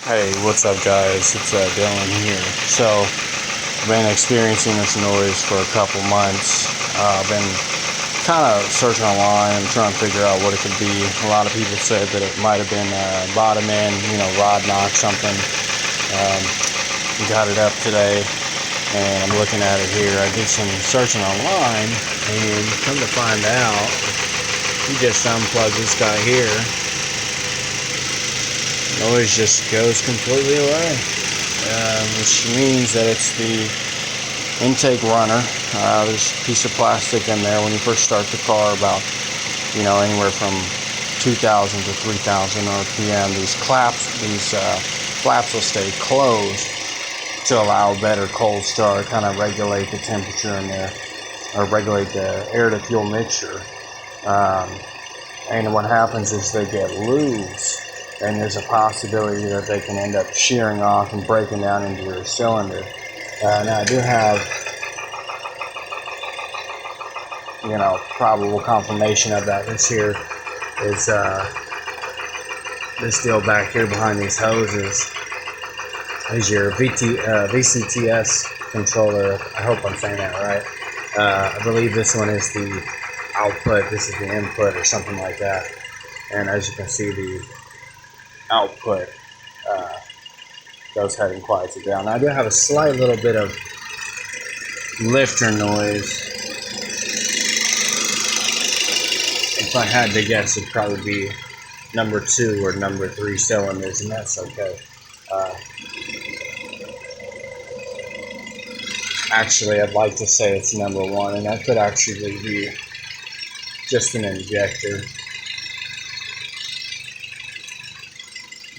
Hey, what's up guys? It's Dylan here. So, I've been experiencing this noise for a couple months. I've been kind of searching online and trying to figure out what it could be. A lot of people said that it might have been bottom end, rod knock something. Got it up today and I'm looking at it here. I did some searching online and come to find out, you just unplug this guy here. Noise just goes completely away, which means that it's the intake runner. There's a piece of plastic in there when you first start the car, about anywhere from 2,000 to 3,000 RPM. These flaps will stay closed to allow better cold start, kind of regulate the temperature in there, or regulate the air to fuel mixture. And what happens is they get loose, and there's a possibility that they can end up shearing off and breaking down into your cylinder. Now I do have, probable confirmation of that. This here is this deal back here behind these hoses is your Vcts controller. I hope I'm saying that right. I believe this one is the output, this is the input or something like that. And as you can see, the output goes ahead and quiets it down. Now, I do have a slight little bit of lifter noise. If I had to guess, it'd probably be number 2 or number 3 cylinders, and that's okay. Actually, I'd like to say it's number 1, and that could actually be just an injector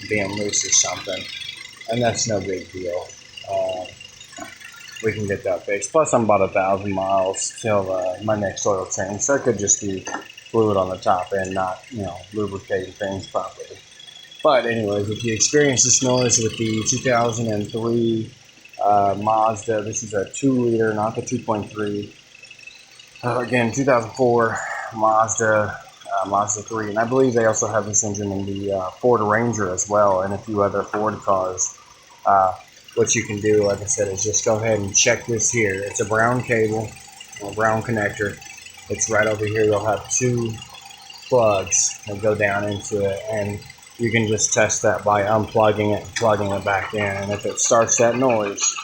being loose or something, and that's no big deal. We can get that fixed. Plus, I'm about 1,000 miles till my next oil change, so it could just be fluid on the top end, not lubricating things properly. But anyways, if you experience this noise with the 2003 Mazda, this is a 2-liter, not the 2.3. Again, 2004 Mazda 3, and I believe they also have this engine in the Ford Ranger as well, and a few other Ford cars. What you can do, like I said, is just go ahead and check this here. It's a brown cable, a brown connector. It's right over here. You'll have 2 plugs that go down into it, and you can just test that by unplugging it and plugging it back in. And if it starts that noise,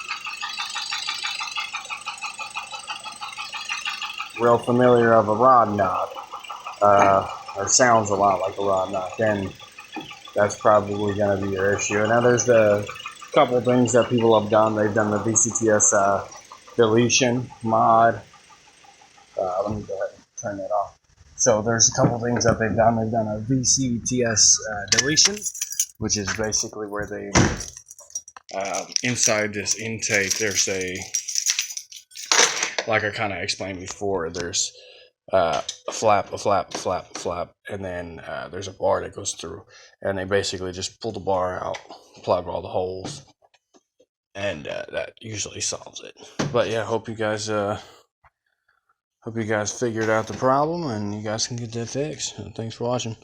real familiar of a rod knock, or sounds a lot like a rod knock, then that's probably going to be your issue. Now there's the couple things that people have done. They've done the Vcts deletion mod. Let me go ahead and turn that off. So there's a couple things that they've done. They've done a Vcts deletion, which is basically where they inside this intake, there's like I kind of explained before, there's a flap, and then there's a bar that goes through, and they basically just pull the bar out, plug all the holes, and that usually solves it. But yeah, hope you guys figured out the problem and you guys can get that fixed. Thanks for watching.